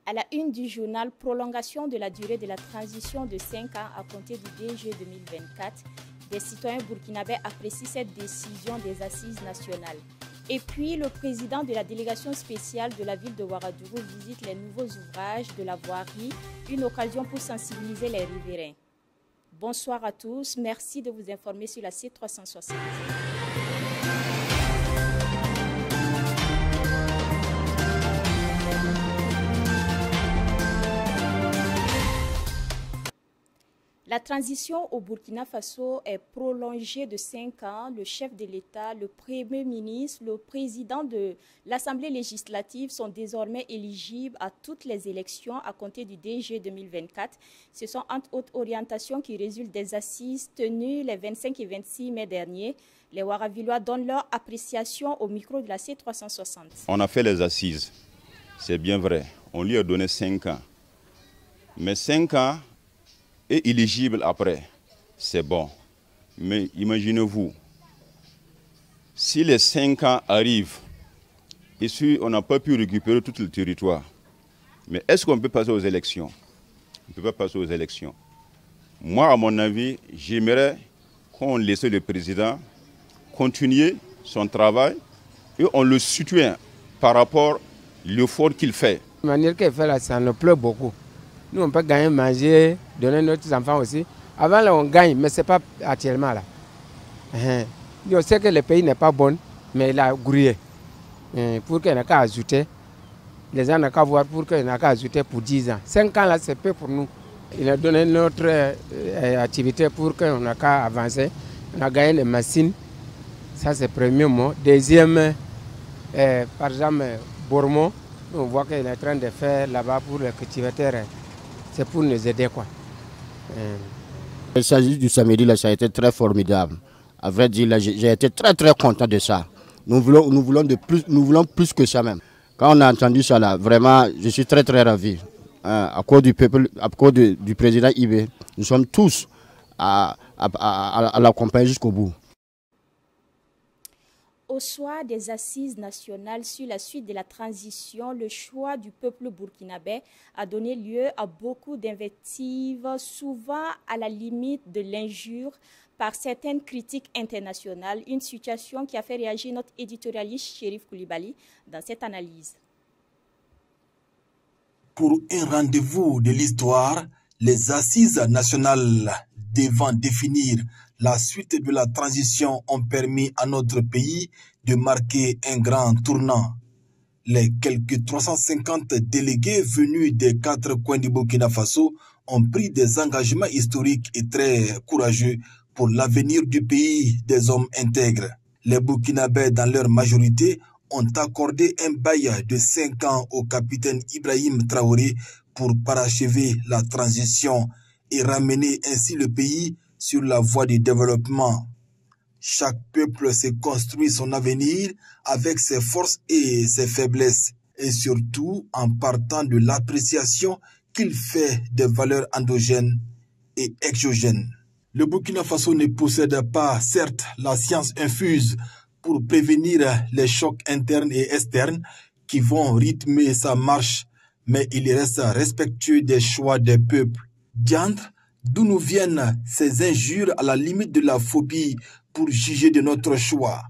À la une du journal, prolongation de la durée de la transition de 5 ans à compter du 2 juillet 2024. Des citoyens burkinabés apprécient cette décision des assises nationales. Et puis, le président de la délégation spéciale de la ville de Ouagadougou visite les nouveaux ouvrages de la voirie, une occasion pour sensibiliser les riverains. Bonsoir à tous, merci de vous informer sur la C360. La transition au Burkina Faso est prolongée de 5 ans. Le chef de l'État, le Premier ministre, le président de l'Assemblée législative sont désormais éligibles à toutes les élections à compter du 2 juillet 2024. Ce sont entre autres orientations qui résultent des assises tenues les 25 et 26 mai dernier. Les Ouagavillois donnent leur appréciation au micro de la C360. On a fait les assises, c'est bien vrai. On lui a donné 5 ans. Mais 5 ans... et éligible après, c'est bon. Mais imaginez-vous, si les 5 ans arrivent, et si on n'a pas pu récupérer tout le territoire, mais est-ce qu'on peut passer aux élections? On ne peut pas passer aux élections. Moi, à mon avis, j'aimerais qu'on laisse le président continuer son travail et on le soutient par rapport à l'effort qu'il fait. La manière qu'il fait là, ça nous plaît beaucoup. Nous, on peut gagner, manger, donner nos enfants aussi. Avant, là, on gagne, mais ce n'est pas actuellement. Là. On sait que le pays n'est pas bon, mais il a grillé. Pour qu'il n'a qu'à ajouter, les gens n'ont qu'à voir pour qu'il n'a qu'à ajouter pour 10 ans. 5 ans, là, c'est peu pour nous. Il a donné notre activité pour qu'on n'a qu'à avancer. On a gagné les machines. Ça, c'est le premier mot. Deuxième, par exemple, Bourmont, on voit qu'il est en train de faire là-bas pour les cultivateurs. C'est pour nous aider, quoi. Il s'agit du samedi, là, ça a été très formidable. À vrai dire, j'ai été très content de ça. Nous voulons plus que ça même. Quand on a entendu ça, là, vraiment, je suis très ravi. À cause du peuple, à cause du président Ibé, nous sommes tous à l'accompagner jusqu'au bout. Au soir des assises nationales sur la suite de la transition, le choix du peuple burkinabé a donné lieu à beaucoup d'invectives, souvent à la limite de l'injure par certaines critiques internationales, une situation qui a fait réagir notre éditorialiste Chérif Koulibaly dans cette analyse. Pour un rendez-vous de l'histoire, les assises nationales devant définir la suite de la transition ont permis à notre pays de marquer un grand tournant. Les quelques 350 délégués venus des 4 coins du Burkina Faso ont pris des engagements historiques et très courageux pour l'avenir du pays des hommes intègres. Les Burkinabés, dans leur majorité, ont accordé un bail de 5 ans au capitaine Ibrahim Traoré pour parachever la transition et ramener ainsi le pays sur la voie du développement. Chaque peuple s'est construit son avenir avec ses forces et ses faiblesses, et surtout en partant de l'appréciation qu'il fait des valeurs endogènes et exogènes. Le Burkina Faso ne possède pas, certes, la science infuse pour prévenir les chocs internes et externes qui vont rythmer sa marche, mais il reste respectueux des choix des peuples. Diantre, d'où nous viennent ces injures à la limite de la phobie pour juger de notre choix?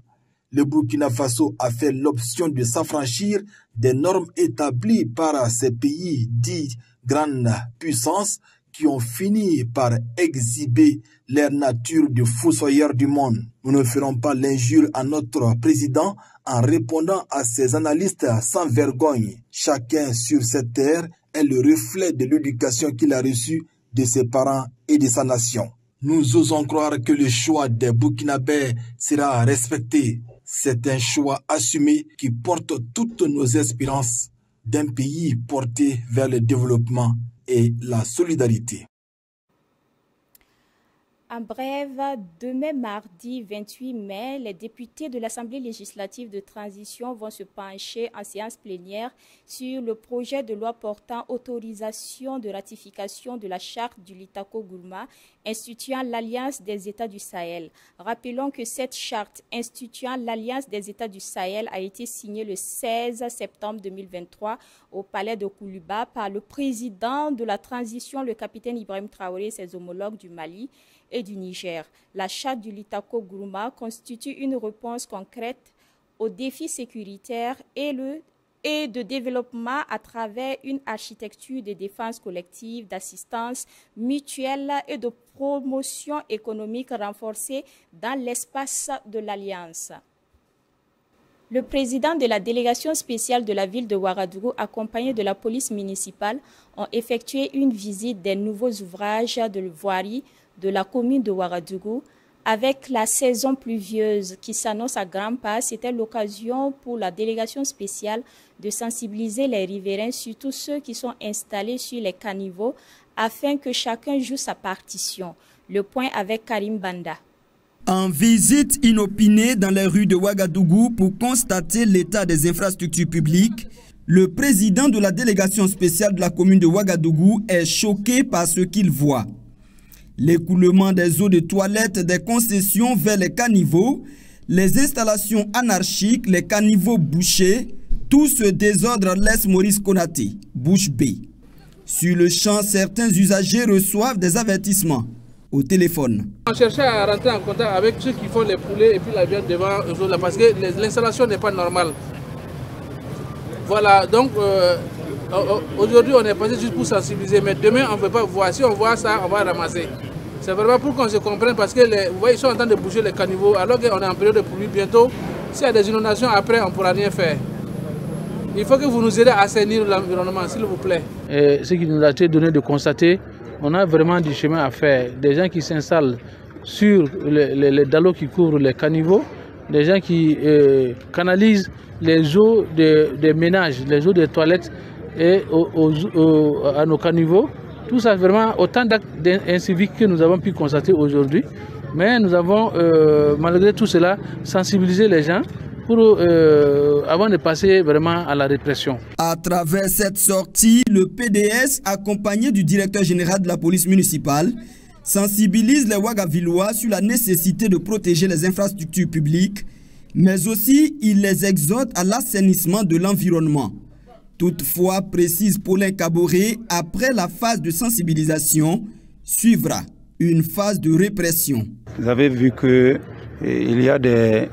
Le Burkina Faso a fait l'option de s'affranchir des normes établies par ces pays dits grandes puissances qui ont fini par exhiber leur nature de fossoyeurs du monde. Nous ne ferons pas l'injure à notre président en répondant à ces analystes sans vergogne. Chacun sur cette terre est le reflet de l'éducation qu'il a reçue de ses parents et de sa nation. Nous osons croire que le choix des Burkinabés sera respecté. C'est un choix assumé qui porte toutes nos espérances d'un pays porté vers le développement et la solidarité. En bref, demain mardi 28 mai, les députés de l'Assemblée législative de transition vont se pencher en séance plénière sur le projet de loi portant autorisation de ratification de la charte du Litako-Gourma instituant l'Alliance des États du Sahel. Rappelons que cette charte instituant l'Alliance des États du Sahel a été signée le 16 septembre 2023 au palais de Koulouba par le président de la transition, le capitaine Ibrahim Traoré et ses homologues du Mali et du Niger. La charte du Litako-Gourma constitue une réponse concrète aux défis sécuritaires et de développement à travers une architecture de défense collective, d'assistance mutuelle et de promotion économique renforcée dans l'espace de l'Alliance. Le président de la délégation spéciale de la ville de Ouagadougou, accompagné de la police municipale, ont effectué une visite des nouveaux ouvrages de voirie de la commune de Ouagadougou. Avec la saison pluvieuse qui s'annonce à grands pas, c'était l'occasion pour la délégation spéciale de sensibiliser les riverains, surtout ceux qui sont installés sur les caniveaux, afin que chacun joue sa partition. Le point avec Karim Banda. En visite inopinée dans les rues de Ouagadougou pour constater l'état des infrastructures publiques, le président de la délégation spéciale de la commune de Ouagadougou est choqué par ce qu'il voit. L'écoulement des eaux de toilette des concessions vers les caniveaux, les installations anarchiques, les caniveaux bouchés, tout ce désordre laisse Maurice Konaté, bouche bée. Sur le champ, certains usagers reçoivent des avertissements au téléphone. On cherchait à rentrer en contact avec ceux qui font les poulets et puis la viande devant eux là parce que l'installation n'est pas normale. Voilà, donc aujourd'hui on est passé juste pour sensibiliser, mais demain on ne peut pas voir. Si on voit ça, on va ramasser. C'est vraiment pour qu'on se comprenne parce que vous voyez, ils sont en train de bouger les caniveaux alors qu'on est en période de pluie. Bientôt, s'il y a des inondations après, on ne pourra rien faire. Il faut que vous nous aidez à assainir l'environnement, s'il vous plaît. Et ce qui nous a été donné de constater, on a vraiment du chemin à faire. Des gens qui s'installent sur les dallots qui couvrent les caniveaux, des gens qui canalisent les eaux des ménages, les eaux des toilettes et à nos caniveaux. Tout ça, vraiment, autant d'actes inciviques que nous avons pu constater aujourd'hui. Mais nous avons, malgré tout cela, sensibilisé les gens avant de passer vraiment à la répression. À travers cette sortie, le PDS, accompagné du directeur général de la police municipale, sensibilise les Ouagavillois sur la nécessité de protéger les infrastructures publiques, mais aussi il les exhorte à l'assainissement de l'environnement. Toutefois, précise Paulin Caboret, après la phase de sensibilisation, suivra une phase de répression. Vous avez vu qu'il y a des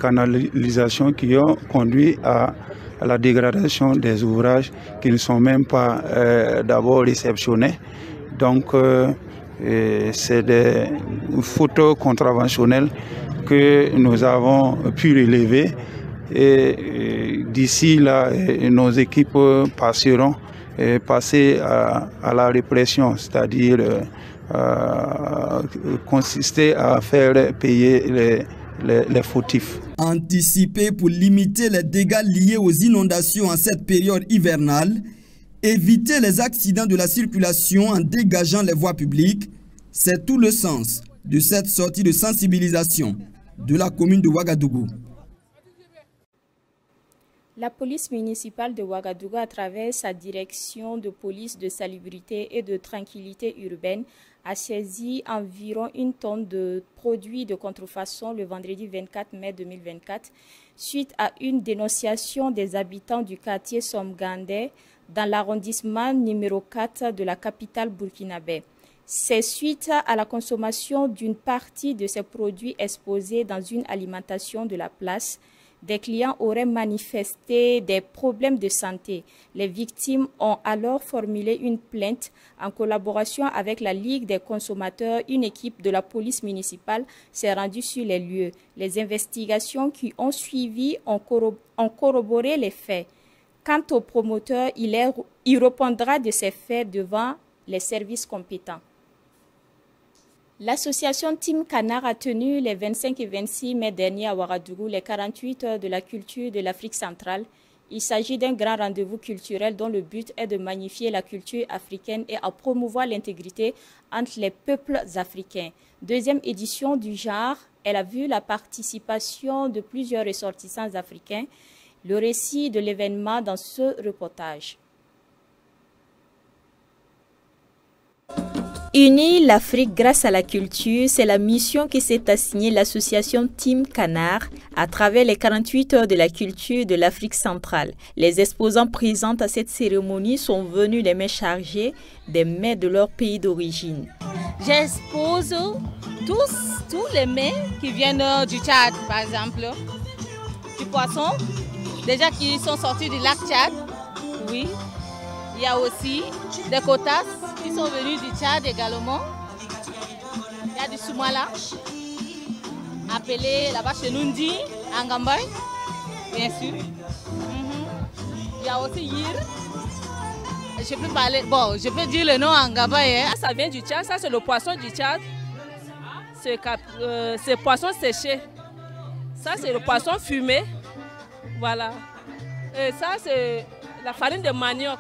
canalisations qui ont conduit à la dégradation des ouvrages qui ne sont même pas d'abord réceptionnés. Donc, c'est des photos contraventionnelles que nous avons pu relever. Et d'ici là, nos équipes passeront passer à la répression, c'est-à-dire consister à faire payer les fautifs. Anticiper pour limiter les dégâts liés aux inondations en cette période hivernale, éviter les accidents de la circulation en dégageant les voies publiques, c'est tout le sens de cette sortie de sensibilisation de la commune de Ouagadougou. La police municipale de Ouagadougou, à travers sa direction de police de salubrité et de tranquillité urbaine, a saisi environ 1 tonne de produits de contrefaçon le vendredi 24 mai 2024, suite à une dénonciation des habitants du quartier Somgandé dans l'arrondissement numéro 4 de la capitale burkinabé. C'est suite à la consommation d'une partie de ces produits exposés dans une alimentation de la place. Des clients auraient manifesté des problèmes de santé. Les victimes ont alors formulé une plainte. En collaboration avec la Ligue des consommateurs, une équipe de la police municipale s'est rendue sur les lieux. Les investigations qui ont suivi ont corroboré les faits. Quant au promoteur, il répondra de ces faits devant les services compétents. L'association Team Canard a tenu les 25 et 26 mai dernier à Ouagadougou les 48 heures de la culture de l'Afrique centrale Il s'agit d'un grand rendez-vous culturel dont le but est de magnifier la culture africaine et à promouvoir l'intégrité entre les peuples africains. Deuxième édition du genre, elle a vu la participation de plusieurs ressortissants africains. Le récit de l'événement dans ce reportage. Unir l'Afrique grâce à la culture, c'est la mission qui s'est assignée l'association Team Canard à travers les 48 heures de la culture de l'Afrique centrale. Les exposants présents à cette cérémonie sont venus les mains chargées des mets de leur pays d'origine. J'expose tous les mets qui viennent du Tchad, par exemple, du poisson, déjà qui sont sortis du lac Tchad, oui. Il y a aussi des kotas qui sont venus du Tchad également. Il y a du soumala, appelé là-bas chez Nundi, Angambay, bien sûr. Il y a aussi Yir. Je peux parler, bon, je peux dire le nom Angambay. Hein. Ça vient du Tchad, ça c'est le poisson du Tchad. C'est poisson séché. Ça c'est le poisson fumé. Voilà. Et ça c'est la farine de manioc.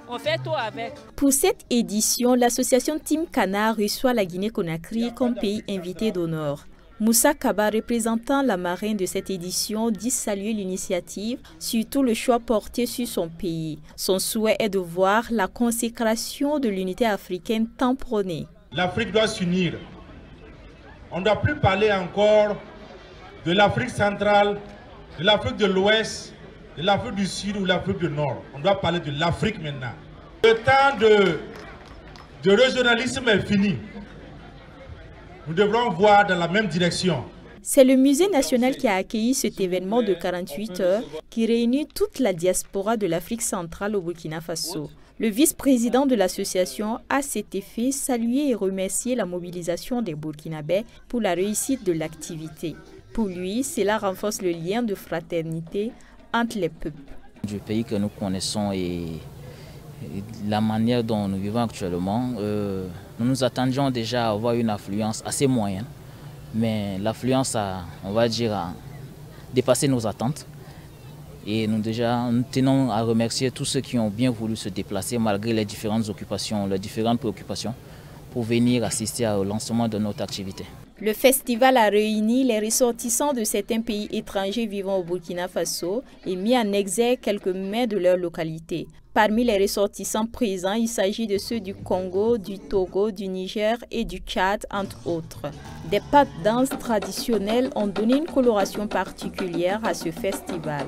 On fait tout avec. Pour cette édition, l'association Team Canard reçoit la Guinée-Conakry comme pays invité d'honneur. Moussa Kaba, représentant la marraine de cette édition, dit saluer l'initiative, surtout le choix porté sur son pays. Son souhait est de voir la consécration de l'unité africaine tant prônée. L'Afrique doit s'unir. On ne doit plus parler encore de l'Afrique centrale, de l'Afrique de l'Ouest, de l'Afrique du Sud ou l'Afrique du Nord. On doit parler de l'Afrique maintenant. Le temps de régionalisme est fini. Nous devrons voir dans la même direction. C'est le musée national qui a accueilli cet événement de 48 heures qui réunit toute la diaspora de l'Afrique centrale au Burkina Faso. Le vice-président de l'association a à cet effet salué et remercié la mobilisation des Burkinabés pour la réussite de l'activité. Pour lui, cela renforce le lien de fraternité entre les peuples. Du pays que nous connaissons et la manière dont nous vivons actuellement, nous nous attendions déjà à avoir une affluence assez moyenne, mais l'affluence a, on va dire, a dépassé nos attentes. Et nous tenons à remercier tous ceux qui ont bien voulu se déplacer malgré les différentes occupations, les différentes préoccupations, pour venir assister au lancement de notre activité. Le festival a réuni les ressortissants de certains pays étrangers vivant au Burkina Faso et mis en exergue quelques mets de leur localité. Parmi les ressortissants présents, il s'agit de ceux du Congo, du Togo, du Niger et du Tchad, entre autres. Des pas de danse traditionnelles ont donné une coloration particulière à ce festival.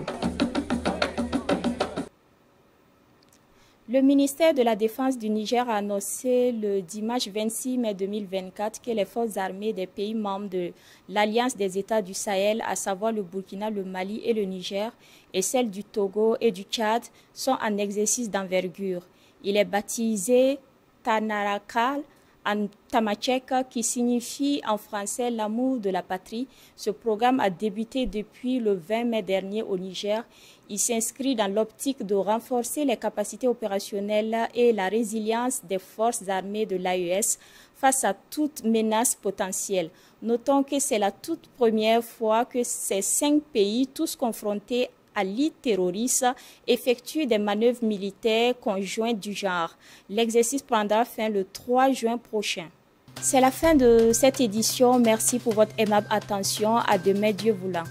Le ministère de la Défense du Niger a annoncé le dimanche 26 mai 2024 que les forces armées des pays membres de l'Alliance des États du Sahel, à savoir le Burkina, le Mali et le Niger, et celles du Togo et du Tchad, sont en exercice d'envergure. Il est baptisé Tanarakal en tamashek, qui signifie en français l'amour de la patrie. Ce programme a débuté depuis le 20 mai dernier au Niger. Il s'inscrit dans l'optique de renforcer les capacités opérationnelles et la résilience des forces armées de l'AES face à toute menace potentielle. Notons que c'est la toute première fois que ces 5 pays, tous confrontés à l'e-terroriste, effectuent des manœuvres militaires conjointes du genre. L'exercice prendra fin le 3 juin prochain. C'est la fin de cette édition. Merci pour votre aimable attention. À demain, Dieu voulant.